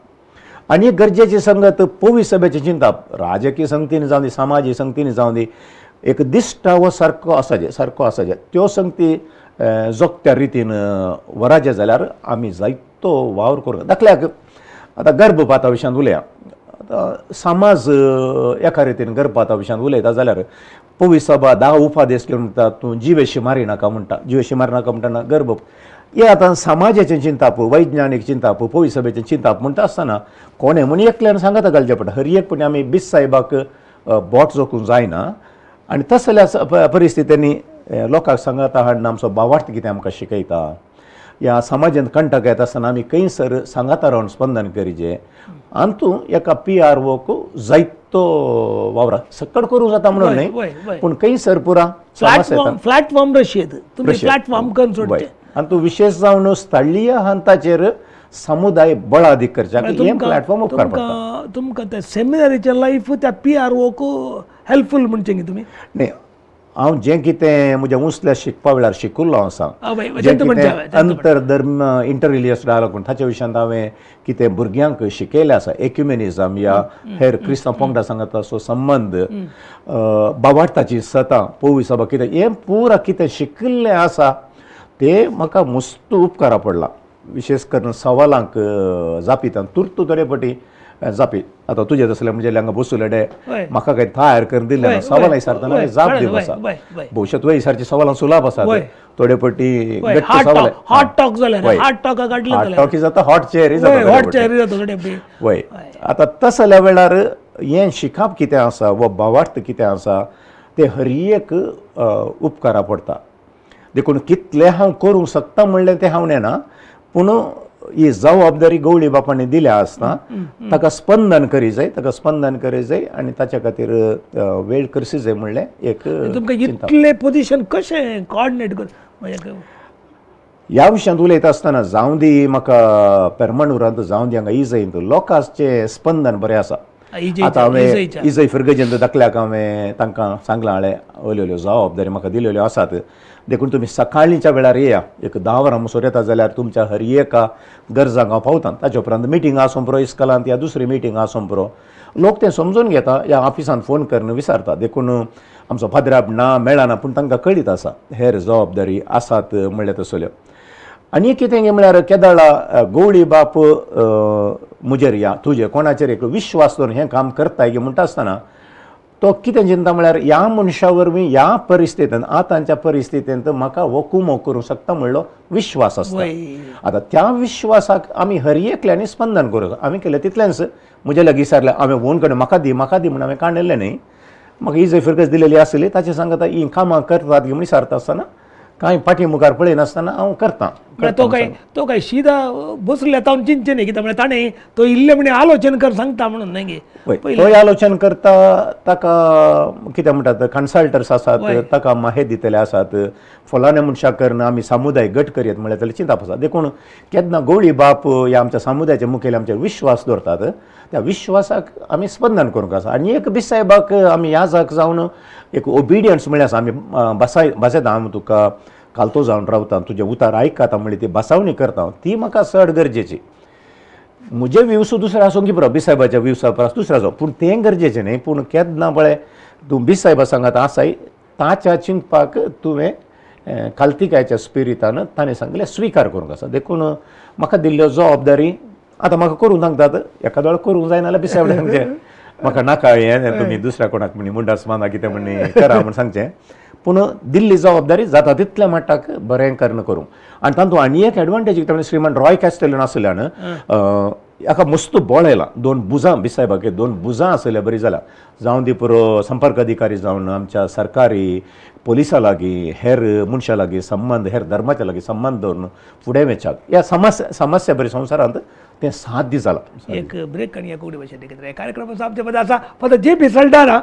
आनी एक गरजेची संगत पवी सभेची चिंता राजकीय संगतीन जावं दी सामाजीक संगतीन जावं दी एक दिश्टावो सारको आसाचे त्यो संगती जोगत्या रितीन वराजे जाल्यार आमी जायतो वावर करूंक. दाखल्याक आतां गर्भपाता विशयांत उलया. आतां समाज एका रितीन गर्भपाता विशयांत उलयता जाल्यार पवी सभा 10 उपादेश घेवन म्हणटा तूं जिवेशी मारी नाका म्हणटा. जिवेशी मारी नाका म्हणटाना गर्भ हे आतां समाजाचें चिंताप वैज्ञानीक चिंताप पवी सभेचें चिंताप म्हणटा आसतना कोणें म्हण एकल्यान सांगात घालचें पडटा. हर एकपणी आमी बीस साहेबाक बोट जोखूंक जायना आनी तसल्या परिस्थितींनी लोकांक सांगात हाडून आमचो भावार्थ कितें आमकां शिकयता ह्या समाजांत कंटक येता आसतना आमी खंयसर सांगाता रावन स्पंदन करीचें. आंतू एका PROक जायतो वावरा सकट करूंक जाता म्हणून न्हय पूण खंयसर पुरा प्लॅटफॉर्म रशियेत तुमी प्लॅटफॉर्म करून सोडचे आनी तूं विशेश जावन स्थळीय हंताचेर समुदाय बळ अधीक करच्याक हें प्लॅटफॉर्म उपकार पडटा. तुमकां त्या सेमिनारीचें लायफ त्या PROक हेल्पफूल म्हणचें न्ही तुमी. न्ही हांव जें कितें म्हज्या मुसल्या शिकपा वेळार शिकुल्लो आसा अंतरधर्म इंटररिलियस डायलॉग पूण ताच्या विशयांत हांवें कितें भुरग्यांक शिकयलें आसा एक्युमेनिजम या हेर क्रिस्तांव पंगडा सांगाताचो संबंद भावार्थाची सतां पवी सभा कितें हें पुरा कितें शिकिल्लें आसा तें म्हाका मस्त उपकारा पडला. विशेष करून सवालांक जापीत तुर्त थोडे फावटी जापी आतां तुजे तसले म्हणजे हांगा बसूले म्हाका काही तयार करून दिले सवालां विचारतना जाप दिवप आसा. भविष्यात तुवें विचारची सवालां सुलाभ आसात थोडे फावटी हॉट टॉक जाता हॉट चेअर वय. आतां तसल्या वेळार हें शिकप कितें आसा वो भावार्थ कितें आसा तें हर एक उपकारा पडटा. देखून कितलें हांव करूंक शकता म्हणलें तें हांव न्हय पूण ही जबाबदारी गवळी बापांनी दिल्या आसता ताका स्पंदन करी जाय आनी ताच्या खातीर वेळ करची जाय म्हणलें एक तुमकां इतलें पोजिशन कशें कोऑर्डिनेट कर ह्या विशयांत उलयता आसतना जावं दी म्हाका पेरमाणुरांत जावं दी हांगा इजयंत लोकांचें स्पंदन बरें आसा. आतां हांवें इजय फिरगजेंत दाखल्याक हांवें तांकां सांगलां अल्यो जबाबदारी म्हाका दिल्ल्यो आसात. देखून तुमी सकाळींच्या वेळार येया एक 10 वरां मसोर येता जाल्यार तुमच्या हर एका गरजांक हांव पावता. ताचे उपरांत मिटींग आसूं पुरो इस्कॉलांत या दुसरी मिटींग आसूं पुरो लोक तें समजून घेता ह्या ऑफिसांत फोन करून विचारता. देखून आमचो फादराब ना मेळना पूण तांकां कळीत आसा हेर जबाबदारी आसात म्हणले तसल्यो. आनी कितें म्हळ्यार केदाळा गवळी बाप मुजेर या तुजे कोणाचेर एक विश्वास दवरून हें काम करताय गे म्हणटा आसतना तो कितें चिंता म्हळ्यार ह्या मनशा वरवीं ह्या परिस्थितींत आतांच्या परिस्थितींत म्हाका हो कुमो करूंक शकता म्हणलो विश्वास आसता. आतां त्या विश्वासाक आमी हर एकल्यानी स्पंदन करूंक आमी केलें तितलेंच म्हजे लागीं विचारलें हांवें फोन कडेन म्हाका दी म्हणून हांवें काणयल्लें न्ही म्हाका इजय फिरकस दिलेली आसली ताचे सांगता ही कामां करतात गे म्हण सारता आसतना कांय फाटी मुखार पळयनासतना हांव करतां. तो काय सीधा बसले तावन चिंतचे न्ही कित्याक म्हळ्यार ताणें तो इल्ले म्हणे आलोचन कर सांगता म्हणून न्ही गे तो आलोचन करता ताका कितें म्हणटात कन्सल्टर्स आसात ताका माहे दितले आसात फलाण्या मनशाक करून आमी समुदाय गट करयत म्हळ्यार ताची चिंता आसा. देखून केन्ना गवळी बाप ह्या आमच्या समुदायाचे मुखेल आमचेर विश्वास दवरतात त्या विश्वासाक आमी स्पंदन करूंक आसा. आनी एक बिसायबाक आमी ह्या जाग जावन एक ओबिडियन्स म्हळ्यार आसा आमी बसयता हांव तुका कालतो जावन रावता तुजे उतार आयकता म्हणली ती बसावणी करता ती म्हाका चड गरजेची. म्हजे व्यूज दुसरे आसूं की पुरो बी साहेबाच्या व्यूसा परस दुसरे आसूं पूण तें गरजेचें न्ही. पूण केन्ना बळें तूं बी साहेबा सांगात आसाय ताच्या चिंतपाक तुवें खालतिकायच्या स्पिरितान ताणें सांगलें स्विकार करूंक आसा. देखून म्हाका दिल्ल्यो जबाबदारी आतां म्हाका करूंक सांगतात एखादो वेळ करूंक जायना जाल्यार बी साहेब सांगचें म्हाका नाका हें तुमी दुसऱ्या कोणाक म्हणनी मुंडास बांदा कितें म्हणनी करा म्हण सांगचें. पूण दिल्ली जबाबदारी जाता तितल्या मट्टाक बरें करन करूंक. आनी तातूंत आनी एक एडवांटेज कितें म्हणजे श्रीमान रॉय कॅस्टेलन आसल्यान हाका मस्त बळ येयलां. 2 बुजां बी साहेबाक 2 बुजां आसल्या बरी जाल्या. जावं दी पुरो संपर्क अधिकारी जावन आमच्या सरकारी पोलिसां लागीं हेर मनशां लागीं संबंद हेर धर्माच्या लागीं संबंद दवरून फुडें वचपाक ह्या समस्या बरी संवसारांत तें साध्य जालां. एक ब्रेक आणि एक उडी भाषा एकत्र या कार्यक्रमाचा आमच्या असा फक्त J P Saldanha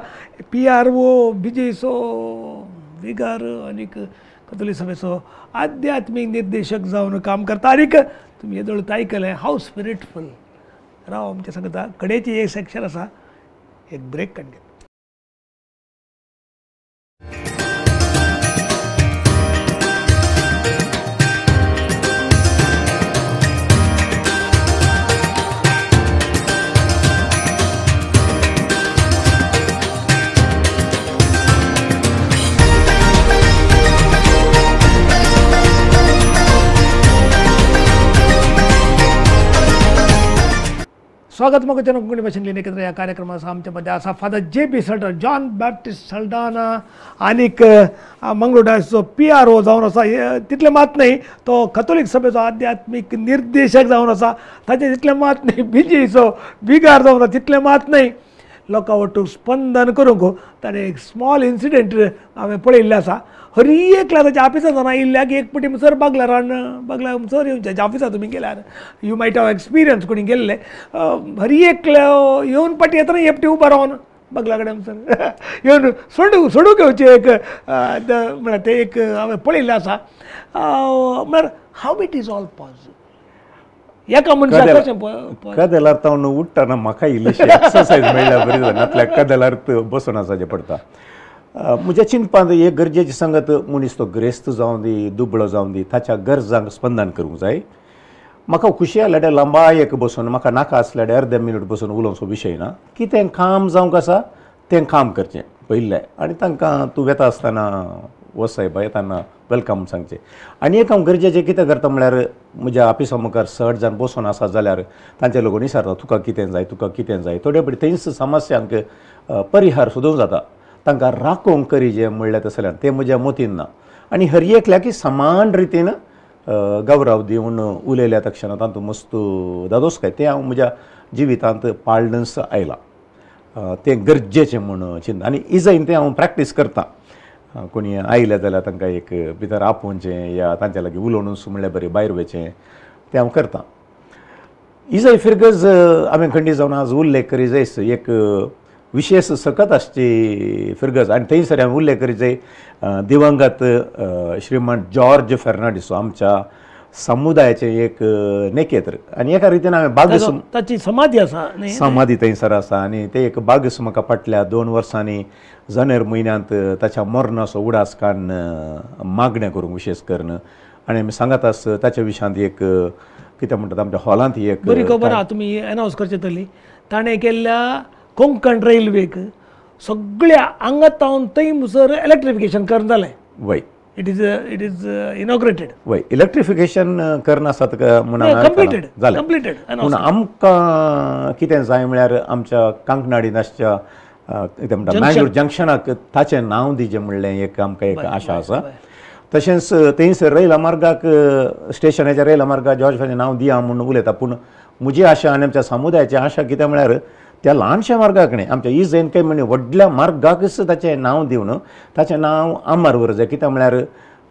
PRO BJSO विगार आणि कथोलिक सभेचो आध्यात्मिक निर्देशक जावन काम करता. आणि तुम्ही हे जवळ ऐकलंय हाऊ स्पिरिटफुल राव आमच्या सांगता कडेची एक सेक्शन असा एक ब्रेक कंटिन्यू. स्वागत मग जनक कोकणी भाषेन लिहिणे केंद्र या कार्यक्रमाचा आमच्यामध्ये असा फादर JP सल्डर जॉन बॅप्टिस्ट सल्डाना आनीक मंगळुडायचो PRO जावन आसा तितलें मात नाही तो कथोलिक सभेचो आध्यात्मिक निर्देशक जावन आसा ताचें तितलें मात नाही BJSO विगार जावन आसा तितलें मात नाही लोकां वटून स्पंदन करूंक ताणें एक स्मॉल इन्सिडेंट हांवें पळयल्लें आसा. हरी एकल्या ताच्या ऑफिसांत जावन इल्ल्याक एक पटी सर बागलारान बागला सर येवच्या ऑफिसांत तुमी गेल्यार यू मायट हॅव एक्सपिरियन्स कोणी गेल्ले हरी एकलो येवन पाटी येतना एकटी उबा रावन बागला कडेन सर येवन सोडूंक घेवचें एक म्हळ्यार तें एक हांवें पळयल्लें आसा. म्हळ्यार how it is all possible एका मनशाक कशें कदेलार तावन उठ्ठाना म्हाका इल्लीशी एक्सरसायज मेळ्ळ्या बरी जाली नातल्या कदेलार बसून आसाचें पडटा. म्हज्या चिंतपांत एक गरजेची संगत मनीस तो ग्रेस्त जावं दी दुबळो जावं दी ताच्या गरजांक स्पंदन करूंक जाय. म्हाका खुशी आसल्यार लंबायेक बसून म्हाका नाका आसल्यार अर्दे मिनट बसून उलोवचो विशय ना. कितें काम जावंक आसा तें काम करचें पयलें आनी तांकां तूं वेता आसतना सायबा येताना वेलकम सांगचें. आनी एक हांव गरजेचें कितें करता म्हळ्यार म्हज्या ऑफिसा मुखार 6 जाण बसून आसात जाल्यार तांचे लोक विचारता तुका कितें जाय तुका कितें जाय. थोडे फावटी थंयच समस्यांक परिहार सोदूंक जाता. तांकां राखोवंक करी जें म्हणलें तसल्यान तें म्हज्या मतीन ना. आनी हर एकल्याक समान रितीन गौरव दिवन उलयल्या तक्षणां तातूंत मस्त दादोसकाय तें हांव म्हज्या जिवितांत पाळनस आयलां. तें गरजेचें म्हूण चिंता आनी इजयन तें हांव प्रॅक्टीस करतां. कोणी आयले जाल्यार तांकां एक भितर आपोवचें या तांचे लागीं उलोवनूच म्हणल्यार बरें भायर वचचें तें हांव करतां. इजय फिरगज हांवें खंडी जावन आज उल्लेख करी जायस एक विशेष सकत आसची फिरगज आनी थंयसर हांवें उल्लेख करी जाय दिवंगत श्रीमान जॉर्ज फेर्नांडीस आमच्या समुदायाचें एक नेकेत्र आनी एका रितीन हांवें बागस ताची समाधी आसा समाधी थंयसर आसा आनी ते एक बागस म्हाका पटल्या 2 वर्सांनी जानेर म्हयन्यांत ताच्या मरणाचो उडासकान मागणें करूंक विशेश करून आनी आमी सांगत आस ताच्या विशयांत एक कितें म्हणटात आमच्या हॉलांत एक बरी खबर आहा तुमी एनावंस करचे तली ताणें केल्ल्या कोंकण रेल्वेक सगळ्या आंगातावन थंय मुसर इलेक्ट्रिफिकेशन करून जालें. वय इट इज इनॉग्रेटेड. वय इलेक्ट्रिफिकेशन करना आसात म्हणून कंप्लिटेड पूण आमकां कितें जाय म्हळ्यार आमच्या कांकणाडी नाशच्या कितें म्हणटा मँगलोर जंक्शनाक ताचें नांव दिजें म्हणलें एक आमकां एक आशा आसा. तशेंच थंयसर रेल्वे मार्गाक स्टेशनाच्या रेल्वे मार्गाक जॉर्ज फेर्नांडीस नांव दिया म्हणून उलयता. पूण म्हजी आशा आनी आमच्या समुदायाची आशा कितें म्हळ्यार त्या ल्हानशा मार्गाक न्ही आमच्या इजयन काय म्हणजे व्हडल्या मार्गाकच ताचें नांव दिवन ताचें नांव अमर उरूंक जाय. कित्याक म्हळ्यार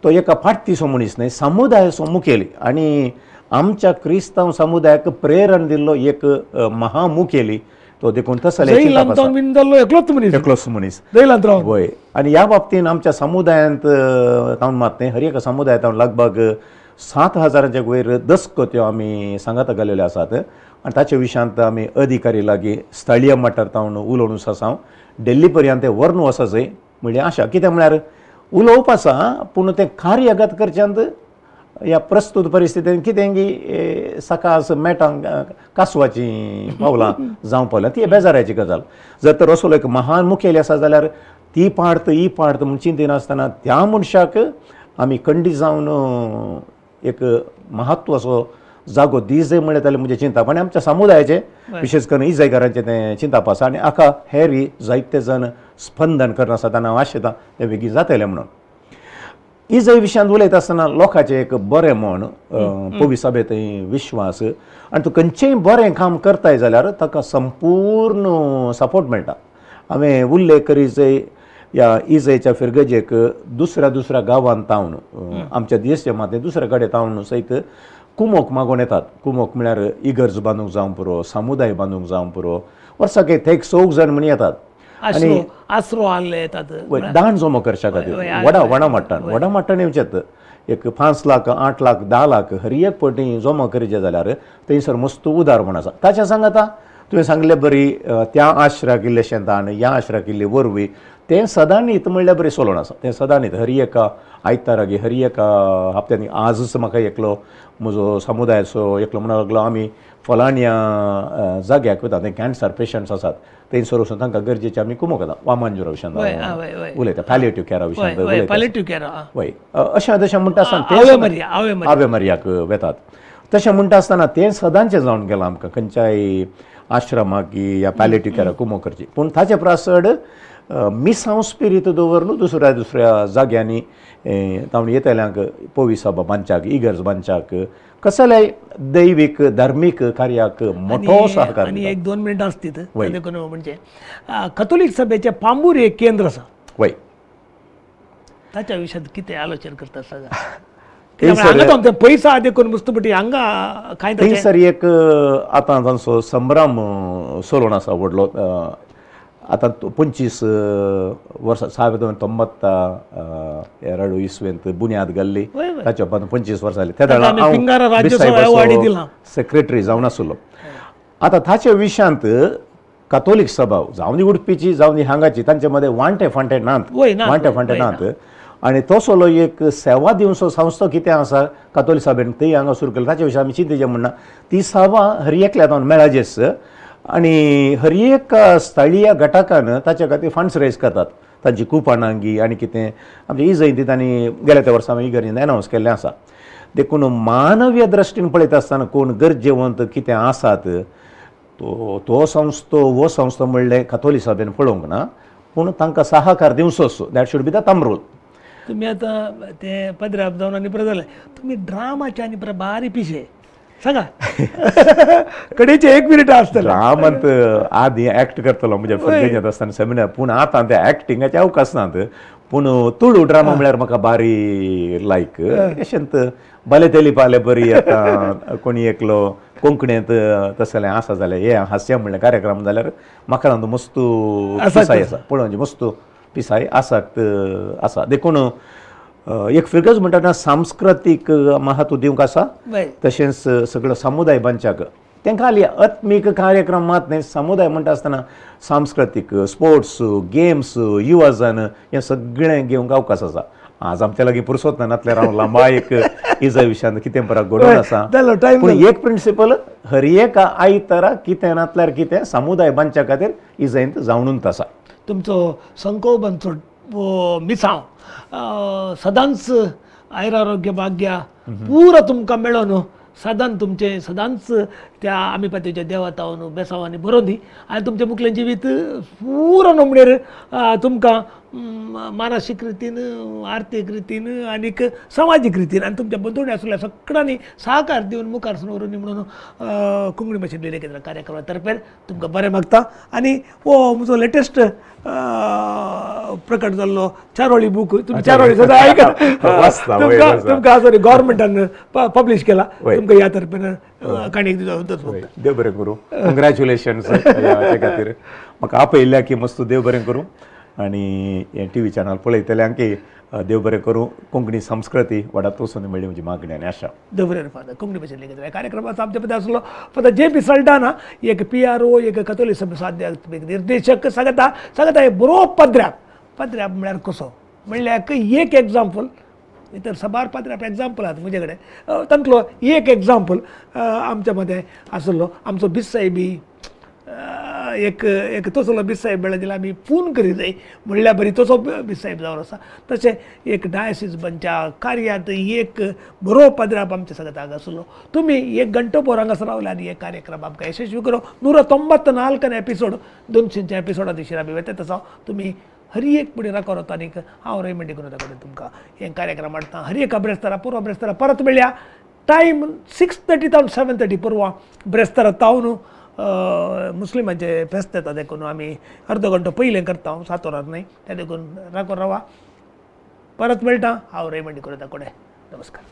तो एका फाटतीचो मनीस न्ही समुदायाचो मुखेली आनी आमच्या क्रिस्तांव समुदायाक प्रेरण दिल्लो एक महामुखेली तो देखून तसले एकलोच मनीस वय. आनी ह्या बाबतीन आमच्या समुदायांत तावन मात न्ही हर एका समुदायांत लगभग 7,000च्या वयर दस्को त्यो आमी सांगात घालेल्यो आसात. आनी ताच्या विशयांत आमी अधिकारी लागीं स्थळीय मट्टार तावन उलोवनूच आसा. दिल्ली पर्यंत ते व्हरून वचचें म्हणजे आशा. कित्याक म्हळ्यार उलोवप आसा पूण तें कार्यगत करच्यांत ह्या प्रस्तुत परिस्थितीन कितेंगी सकाळ मेटांक कासवाची पावलां जावं पावल्या ती बेजाराची गजाल. जर तर असो एक महान मुखेली आसा जाल्यार ती पाडत ही पाडत म्हूण चिंतिनासतना त्या मनशाक आमी खंडीत जावन एक म्हत्वाचो जागो दिसय म्हणले जाल्यार म्हणजे चिंताप आनी आमच्या समुदायाचे विशेष करून इजयकारांचे तें चिंताप आसा आनी आका हेर जायते जण स्पंदन करना आसा तेन्ना हांव आशेता तें बेगीन जातलें म्हणून. इजय विशयांत उलयता आसतना लोकांचें एक बरें म्हण पवी सभेत विश्वास आनी तूं खंयचेंय बरें काम करताय जाल्यार ताका संपूर्ण सपोर्ट मेळटा. हांवें उल्लेख करीत ह्या इजयच्या फिरगजेक दुसऱ्या गांवांत तावन आमच्या देश मातें दुसरे कडेन तावन सयत कुमोक मागून येतात. कुमोक म्हळ्यार इगर्ज बांदूंक जावं पुरो, समुदाय बांदूंक जावं पुरो, वर्साक एक 100 जाण म्हण येतात आनी आसरो आहले येतात दान जमो करच्या खातीर वडा मट्टान येवचेत. एक 5 लाख 8 लाख 10 लाख हर एक पटी जमा करचे जाल्यार थंयसर मस्त उदार म्हण आसा. ताच्या सांगाता तुवें सांगलें बरी त्या आश्र्याक इल्लें शेतान ह्या आश्र्याक इल्ली वरवीं तें सदां न्हीत म्हणल्यार बरें चलोवन आसा. तें सदां न्हीत हर एका आयताराक हर एका हप्त्यांनी आजच म्हाका एकलो म्हजो समुदायाचो एकलो म्हणूंक लागलो आमी फलाण्या जाग्याक वता थंय कॅन्सर पेशंट्स आसात थंयसर वचून तांकां गरजेचे आमी कुमोक येता वामांजुरा विशयान उलयता पॅलिएटिव्ह कॅरा विशयान वय अशें तशें म्हणटा आसतना आवे मर्याक वेतात. तशें म्हणटा आसतना तें सदांचें जावन गेलां आमकां खंयच्याय आश्रमाक ह्या पॅलिएटिव्ह कॅरा कुमोक करची. पूण ताचे प्रासड मिसांव स्पिरीट दवरून दुसऱ्या जाग्यांनी तावणी येतल्यांक पवी सभा बांदच्याक इगर्ज बांदच्याक कसलेय दैवीक धार्मीक कार्याक मोठो सहकार. आनी 1-2 मिनटां आसतात म्हणजे कॅथोलीक सभेचें पांबूर एक केंद्र आसा वय ताच्या विशयांत कितें आलोचना करता सांगा. पयसा देखून मुस्तपटी हांगा कांय थंयसर एक आतां तांचो संभ्रम चलोवन आसा व्हडलो. आतां 25 वर्सां 1992 इसवेंत बुन्याद घाल्ली ताच्या उपरांत 25 वर्सां जालीं. त्या सेक्रेटरी जावन आसलो. आतां ताच्या विशयांत कॅथोलीक सभा जावं दी उडपीची जावं दी हांगाची तांचे मदें वांटे फांटे नात आनी तसलो एक सेवा दिवचो संस्था कितें आसा कॅथोलीक सभेन थंय हांगा सुरू केला ताच्या विशयान आमी चिंतेचें म्हणना. ती सभा हर एकल्या जावन मेळाजेस आनी हर एक स्थळीय घटकान ताचे खातीर फंड्स रेज करतात. तांची कुपनांगी आनी कितें आमच्या इजयंती तांणी गेल्या त्या वर्सा इगर्जेन एनावन्स केल्लें आसा. देखून मानवीय दृश्टीन पळयता आसतना कोण गरजेवंत कितें आसात तो संस्था म्हणलें कॅथोलीक सभेन पळोवंक ना पूण तांकां सहकार दिवचोच. That should be the thumb rule. तुमी आतां ते पदराप जावन आनी परत जालें तुमी ड्रामाचे आनी परत बारी पिशे सांगा कडेचे 1 मिनिट आसतलें. ड्रामांत आदी एक्ट करतलो म्हणजे फर्गेजत आसतना सेमिनार पूण आतां ते एक्टिंगाचे अवकाश नात. पूण तुळू ड्रामा म्हळ्यार म्हाका बारी लायक अशेंत भले तेली पाले बरी आतां कोणी एकलो कोंकणींत तसलें आसा जाल्यार हे हास्य म्हणलें कार्यक्रम जाल्यार म्हाका लागून मस्त पिसाय आसा पळोवची मस्त पिसाय आसा. देखून एक फिगर्स म्हणटा सांस्कृतीक महत्व दिवंक आसा तशेंच सगळो समुदाय बांदच्याक तांकां हालीं आत्मीक कार्यक्रम मात न्ही समुदाय म्हणटा आसतना सांस्कृतीक स्पोर्ट्स गेम्स युवजन हें सगळें घेवंक अवकाश आसा. आज आमच्या लागीं पुरसोत नातल्यार हांव लांबा एक इजा विशयान कितें परत घडोवन आसा पूण एक प्रिंसिपल हर एक आयतारा कितें नातल्यार कितें समुदाय बांदच्या खातीर इजयंत जावनूच आसा. तुमचो संकोबनचो मिसांव सदांच आयुरारोग्य भाग्य पुरो तुमकां मेळोन सदांच त्या आमीपतीच्या देवतावन बेसांवांनी बरोवन दी आनी तुमचें मुखेल जिवीत पुरो नमणेर तुमकां मानसीक रितीन आर्थीक रितीन आनीक सामाजीक रितीन आनी तुमच्या बंधुणी आसल्या सगळ्यांनी सहकार दिवन मुखार व्हरून म्हणून कोंकणी भाशेंत लिहिलें केंद्र कार्यक्रमा तर्फे तुमकां बरें मागता. आनी हो म्हजो लेटेस्ट प्रकट जाल्लो चारोळी बूक तुमी चारोळी सदां आयकता तुमकां सॉरी गव्हर्मेंटान पब्लीश केला तुमकां ह्या तर्फेन काणी देव बरें करूं. कॉंग्रॅच्युलेशन्स हाचे खातीर म्हाका आपयल्या की मस्त देव बरें करूं आनी हे TV चॅनल पळयतल्यांकय देव बरें करूं. कोंकणी संस्कृती वाडत वचून मेळ्ळी म्हजी मागणी आनी आशा. देव बरें फादर कोंकणी भाशेंत लेगीत कार्यक्रमाचो आमचे पद आसलो फादर JP सल्टाना एक PRO एक कॅथोलीक सभेचो अध्यक्ष निर्देशक सांगता हे बरो पद्र्याप म्हळ्यार कसो म्हणल्यार एक एग्जाम्पल इतर सबार पात्राप एग्जाम्पल आहात म्हजे कडेन तांतलो एक एग्जाम्पल आमच्या मध्ये आसलो आमचो बिसायबी एक एक तसलो बिसायब मेळ्ळा जाल्यार आमी फोन करी जाय म्हणल्यार बरी तसो बिसायब जावन आसा तशें एक डायसीस बंच्या कार्यांत एक बरो पदराप आमच्या सगळ्याक हांगा आसलो तुमी एक घंटो भर हांगासर रावले आनी एक कार्यक्रम आमकां यशस्वी करो 194 एपिसोड 200 एपिसोडा दिशीर आमी वेतात आसा तुमी हरी एक पुढे राखत आनीक हांव रेमेंडी करून कडेन तुमकां हे कार्यक्रम हाडटा हरी एका ब्रेस्तारा पुरो ब्रेस्तारा परत मेळया टायम 6:30 तावन 7:30 पुरवा ब्रेस्तारा तावन मुस्लिमांचे फेस्त येता देखून आमी अर्द घंटो पयलें करता 7 वरार न्हय त्या देखून राखून रावा परत मेळटा हांव रेमेंडी करून कडेन नमस्कार.